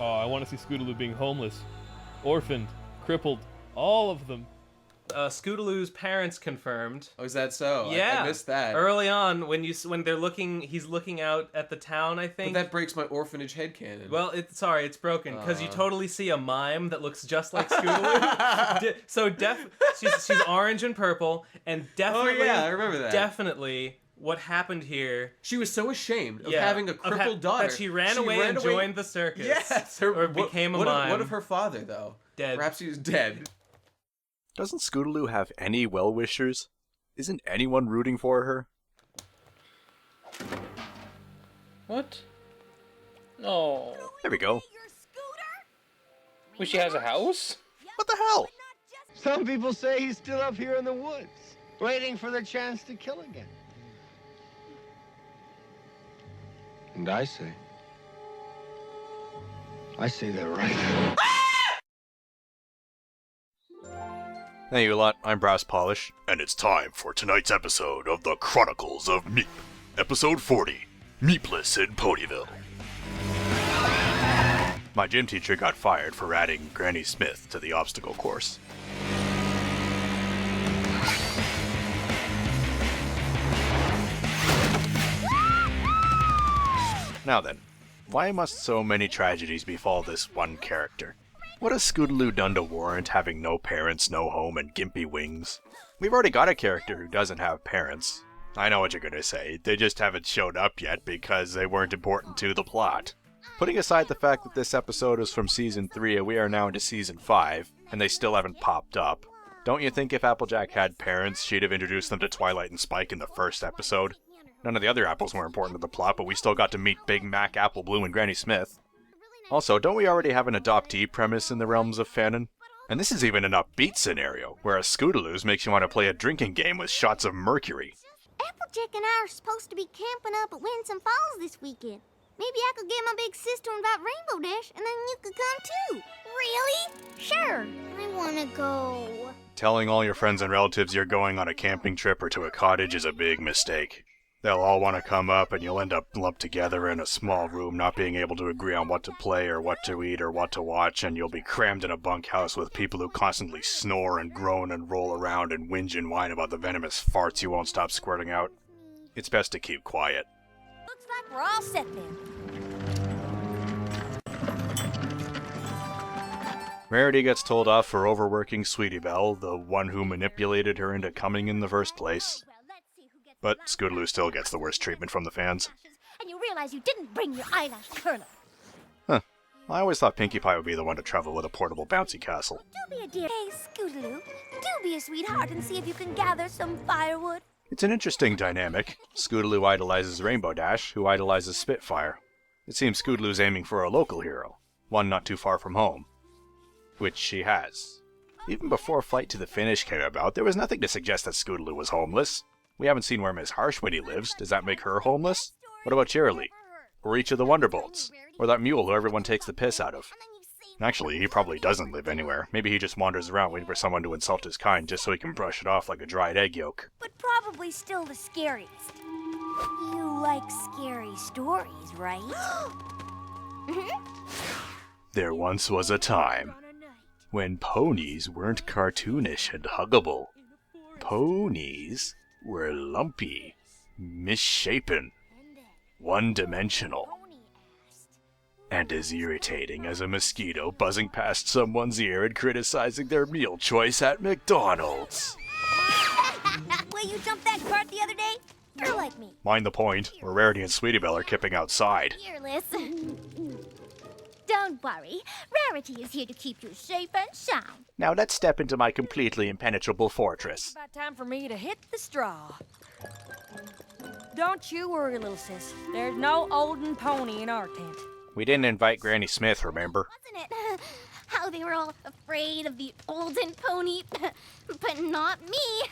Oh, I want to see Scootaloo being homeless, orphaned, crippled, all of them. Scootaloo's parents confirmed. Oh, is that so? Yeah, I missed that. Early on, when they're looking, he's looking out at the town, I think. But that breaks my orphanage headcanon. Well, it's broken, because you totally see a mime that looks just like Scootaloo. She's orange and purple, and definitely... Oh, yeah, I remember that. Definitely, what happened here... She was so ashamed of having a crippled daughter. That she ran away and joined the circus. Yes! Or became a mime. What of her father, though? Dead. Perhaps he was dead. Doesn't Scootaloo have any well-wishers? Isn't anyone rooting for her? What? Oh. There we go. Well, she has a house? What the hell? Some people say he's still up here in the woods, waiting for the chance to kill again. And I say they're right. Hey you lot, I'm Brass Polish, and it's time for tonight's episode of the Chronicles of Meep. Episode 40, Meatless in Ponyville. My gym teacher got fired for adding Granny Smith to the obstacle course. Now then, why must so many tragedies befall this one character? What has Scootaloo done to warrant having no parents, no home, and gimpy wings? We've already got a character who doesn't have parents. I know what you're gonna say, they just haven't showed up yet because they weren't important to the plot. Putting aside the fact that this episode is from Season 3 and we are now into Season 5, and they still haven't popped up, don't you think if Applejack had parents, she'd have introduced them to Twilight and Spike in the first episode? None of the other apples were important to the plot, but we still got to meet Big Mac, Apple Blue, and Granny Smith. Also, don't we already have an adoptee premise in the realms of fanon? And this is even an upbeat scenario, whereas Scootaloo's makes you want to play a drinking game with shots of mercury. Applejack and I are supposed to be camping up at Winsome Falls this weekend. Maybe I could get my big sister to invite Rainbow Dash, and then you could come too. Really? Sure. I want to go. Telling all your friends and relatives you're going on a camping trip or to a cottage is a big mistake. They'll all want to come up and you'll end up lumped together in a small room, not being able to agree on what to play or what to eat or what to watch, and you'll be crammed in a bunkhouse with people who constantly snore and groan and roll around and whinge and whine about the venomous farts you won't stop squirting out. It's best to keep quiet. Looks like we're all set then. Rarity gets told off for overworking Sweetie Belle, the one who manipulated her into coming in the first place. But Scootaloo still gets the worst treatment from the fans. And you realize you didn't bring your eyelash curler. Huh. I always thought Pinkie Pie would be the one to travel with a portable bouncy castle. Do be a dear. Hey, Scootaloo, do be a sweetheart and see if you can gather some firewood. It's an interesting dynamic. Scootaloo idolizes Rainbow Dash, who idolizes Spitfire. It seems Scootaloo's aiming for a local hero, one not too far from home. Which she has. Even before Flight to the Finish came about, there was nothing to suggest that Scootaloo was homeless. We haven't seen where Miss Harshwitty lives. Does that make her homeless? What about Cheerilee? Or each of the Wonderbolts? Or that mule who everyone takes the piss out of? Actually, he probably doesn't live anywhere. Maybe he just wanders around waiting for someone to insult his kind just so he can brush it off like a dried egg yolk. But probably still the scariest. You like scary stories, right? There once was a time when ponies weren't cartoonish and huggable. Ponies were lumpy, misshapen, one-dimensional, and as irritating as a mosquito buzzing past someone's ear and criticizing their meal choice at McDonald's. Well, you jumped that cart the other day? You're like me. Mind the point, where Rarity and Sweetie Belle are kipping outside. Fearless. Don't worry, Rarity is here to keep you safe and sound. Now let's step into my completely impenetrable fortress. It's about time for me to hit the straw. Don't you worry, little sis. There's no olden pony in our tent. We didn't invite Granny Smith, remember? Wasn't it? How they were all afraid of the olden pony, but not me.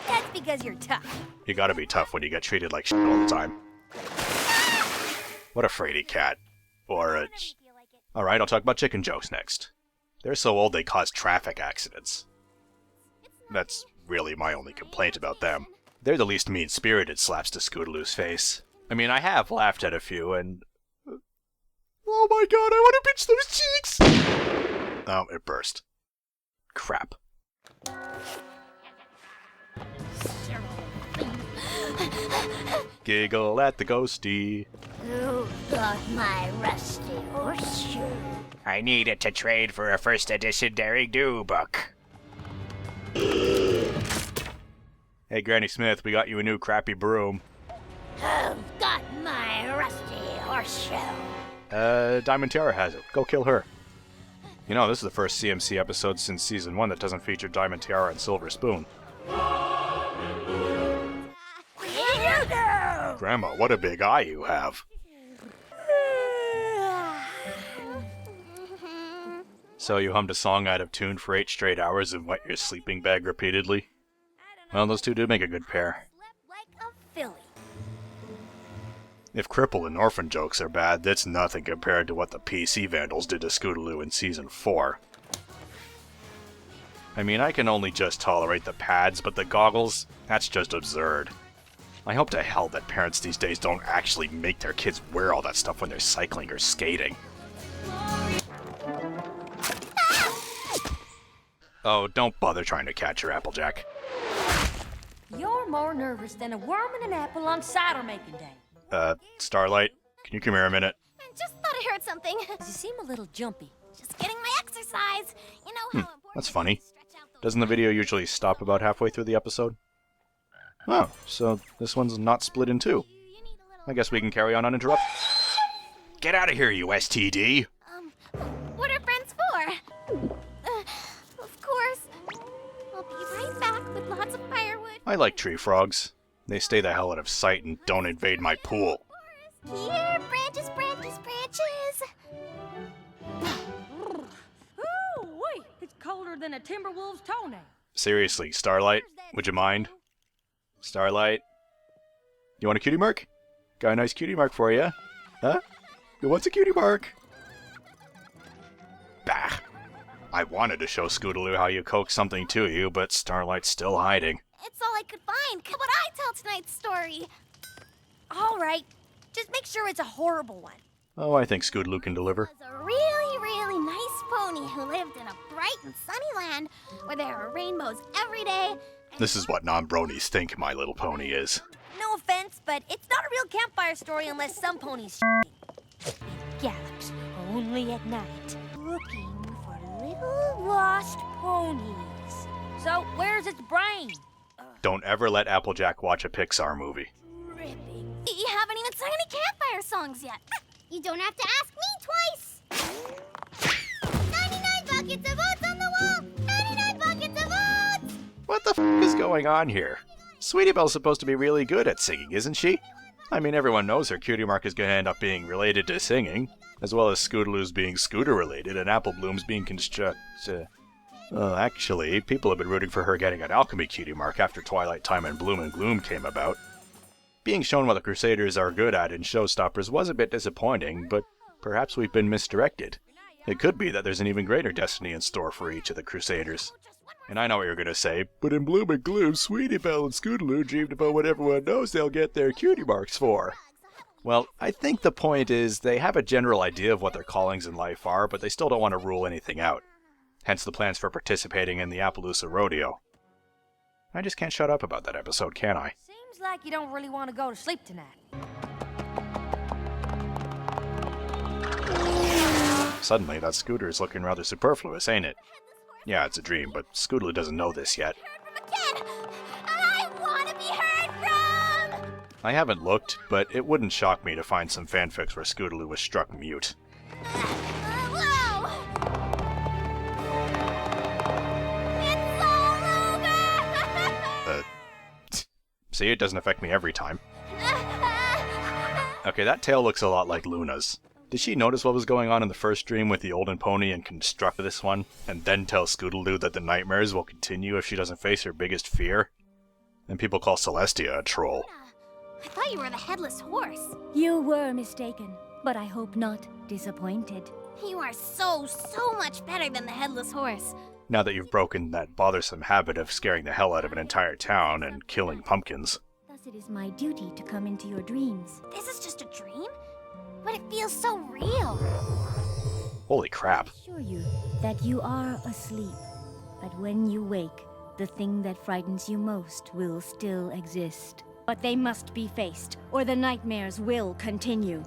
That's because you're tough. You gotta be tough when you get treated like shit all the time. What a fraidy cat. Or a... Alright, I'll talk about chicken jokes next. They're so old they cause traffic accidents. That's really my only complaint about them. They're the least mean-spirited slaps to Scootaloo's face. I mean, I have laughed at a few, and... Oh my god, I want to pinch those cheeks! Oh, it burst. Crap. Giggle at the ghosty. Who got my rusty horseshoe? I need it to trade for a first edition Daring Do book. Hey, Granny Smith, we got you a new crappy broom. Who's got my rusty horseshoe? Diamond Tiara has it. Go kill her. You know, this is the first CMC episode since season 1 that doesn't feature Diamond Tiara and Silver Spoon. Grandma, what a big eye you have. So you hummed a song out of tune for 8 straight hours and wet your sleeping bag repeatedly? Well, those two do make a good pair. Like a filly. If cripple and orphan jokes are bad, that's nothing compared to what the PC Vandals did to Scootaloo in Season 4. I mean, I can only just tolerate the pads, but the goggles, that's just absurd. I hope to hell that parents these days don't actually make their kids wear all that stuff when they're cycling or skating. Oh, don't bother trying to catch your Applejack. You're more nervous than a worm in an apple on cider making day. Starlight, can you come here a minute? I just thought I heard something. You seem a little jumpy. Just getting my exercise. You know how important That's it is funny. to stretch out those Doesn't the video usually stop about halfway through the episode? Oh, so this one's not split in two. You need a little I guess we can carry on uninterrupted. Get out of here, you STD! What are friends for? Of course. I'll be right back with lots of firewood. I like tree frogs. They stay the hell out of sight and don't invade my pool. Here, branches, branches, branches. Ooh, wait! It's colder than a Timberwolf's toenail. Seriously, Starlight, would you mind? Starlight? You want a cutie mark? Got a nice cutie mark for you. Huh? Who wants a cutie mark? Bah! I wanted to show Scootaloo how you coax something to you, but Starlight's still hiding. It's all I could find. How about I tell tonight's story? All right, just make sure it's a horrible one. Oh, I think Scootaloo can deliver. It was a really, really nice pony who lived in a bright and sunny land where there are rainbows every day. This is what non-bronies think My Little Pony is. No offense, but it's not a real campfire story unless some ponies It gallops only at night, looking for little lost ponies. So where's its brain? Don't ever let Applejack watch a Pixar movie. Ripping. You haven't even sung any campfire songs yet. You don't have to ask me twice. 99 buckets of oats on the wall. 99 buckets of oats. What the f*** is going on here? Sweetie Belle's supposed to be really good at singing, isn't she? I mean, everyone knows her cutie mark is going to end up being related to singing, as well as Scootaloo's being scooter-related and Apple Bloom's being Well, actually, people have been rooting for her getting an alchemy cutie mark after Twilight Time and Bloom and Gloom came about. Being shown what the Crusaders are good at in Showstoppers was a bit disappointing, but perhaps we've been misdirected. It could be that there's an even greater destiny in store for each of the Crusaders. And I know what you're gonna say, but in Bloom and Gloom, Sweetie Belle and Scootaloo dreamed about what everyone knows they'll get their cutie marks for. Well, I think the point is they have a general idea of what their callings in life are, but they still don't want to rule anything out. Hence the plans for participating in the Appaloosa Rodeo. I just can't shut up about that episode, can I? Seems like you don't really want to go to sleep tonight. Suddenly, that scooter is looking rather superfluous, ain't it? Yeah, it's a dream, but Scootaloo doesn't know this yet. Heard from a kid. I want to be heard from. I haven't looked, but it wouldn't shock me to find some fanfics where Scootaloo was struck mute. Whoa. It's all over. See, it doesn't affect me every time. Okay, that tail looks a lot like Luna's. Did she notice what was going on in the first dream with the Olden Pony and construct this one, and then tell Scootaloo that the nightmares will continue if she doesn't face her biggest fear? And people call Celestia a troll. I thought you were the headless horse. You were mistaken, but I hope not disappointed. You are so much better than the headless horse. Now that you've broken that bothersome habit of scaring the hell out of an entire town and killing pumpkins. Thus it is my duty to come into your dreams. This is just a dream? But it feels so real. Holy crap. Assure you that you are asleep, but when you wake, the thing that frightens you most will still exist. But they must be faced, or the nightmares will continue.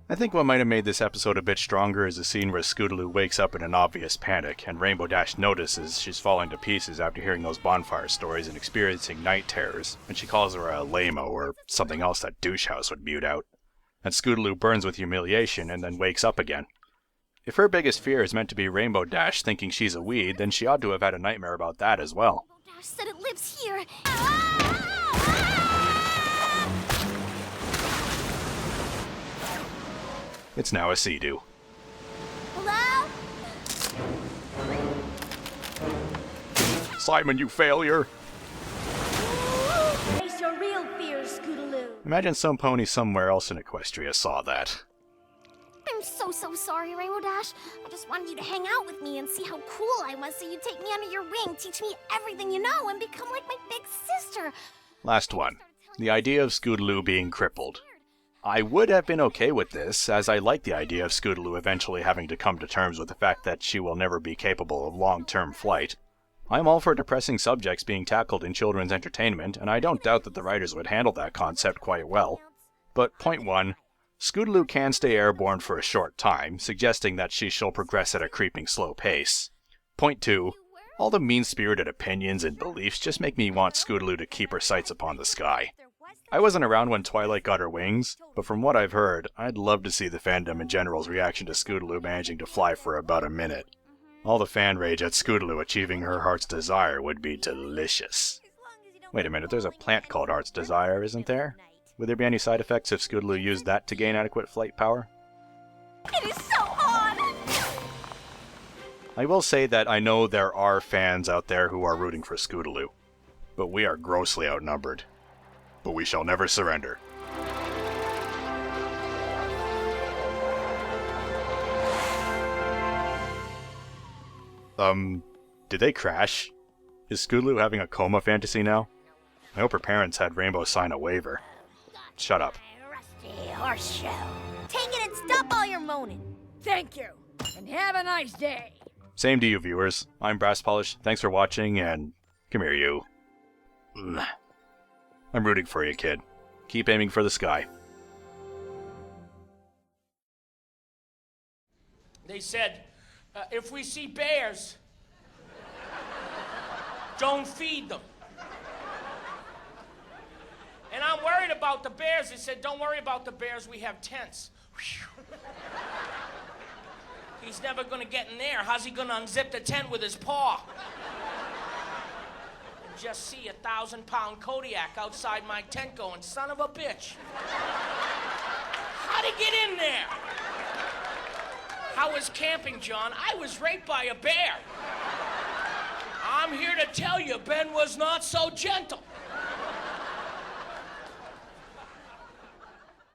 I think what might have made this episode a bit stronger is the scene where Scootaloo wakes up in an obvious panic, and Rainbow Dash notices she's falling to pieces after hearing those bonfire stories and experiencing night terrors, and she calls her a lame-o or something else that Douche House would mute out. And Scootaloo burns with humiliation and then wakes up again. If her biggest fear is meant to be Rainbow Dash thinking she's a weed, then she ought to have had a nightmare about that as well. Rainbow Dash said it lives here. It's now a Sea-Doo. Hello? Simon, you failure! Face your real fears, Scootaloo. Imagine some pony somewhere else in Equestria saw that. I'm so sorry, Rainbow Dash. I just wanted you to hang out with me and see how cool I was, so you'd take me under your wing, teach me everything you know, and become like my big sister. Last one. The idea of Scootaloo being crippled. I would have been okay with this, as I like the idea of Scootaloo eventually having to come to terms with the fact that she will never be capable of long-term flight. I'm all for depressing subjects being tackled in children's entertainment, and I don't doubt that the writers would handle that concept quite well. But point 1, Scootaloo can stay airborne for a short time, suggesting that she shall progress at a creeping slow pace. Point 2, all the mean-spirited opinions and beliefs just make me want Scootaloo to keep her sights upon the sky. I wasn't around when Twilight got her wings, but from what I've heard, I'd love to see the fandom in general's reaction to Scootaloo managing to fly for about a minute. All the fan rage at Scootaloo achieving her heart's desire would be delicious. Wait a minute, there's a plant called Heart's Desire, isn't there? Would there be any side effects if Scootaloo used that to gain adequate flight power? It is so on! I will say that I know there are fans out there who are rooting for Scootaloo, but we are grossly outnumbered. But we shall never surrender. Did they crash? Is Scootaloo having a coma fantasy now? I hope her parents had Rainbow sign a waiver. Shut up. Rusty horseshoe. Take it and stop all your moaning. Thank you, and have a nice day. Same to you, viewers. I'm Brass Polish. Thanks for watching, and come here, you. I'm rooting for you, kid. Keep aiming for the sky. They said, if we see bears, don't feed them. And I'm worried about the bears. They said, don't worry about the bears, we have tents. He's never gonna get in there. How's he gonna unzip the tent with his paw? Just see a 1,000-pound Kodiak outside my tent going, son of a bitch. How'd he get in there? How was camping, John? I was raped by a bear. I'm here to tell you, Ben was not so gentle.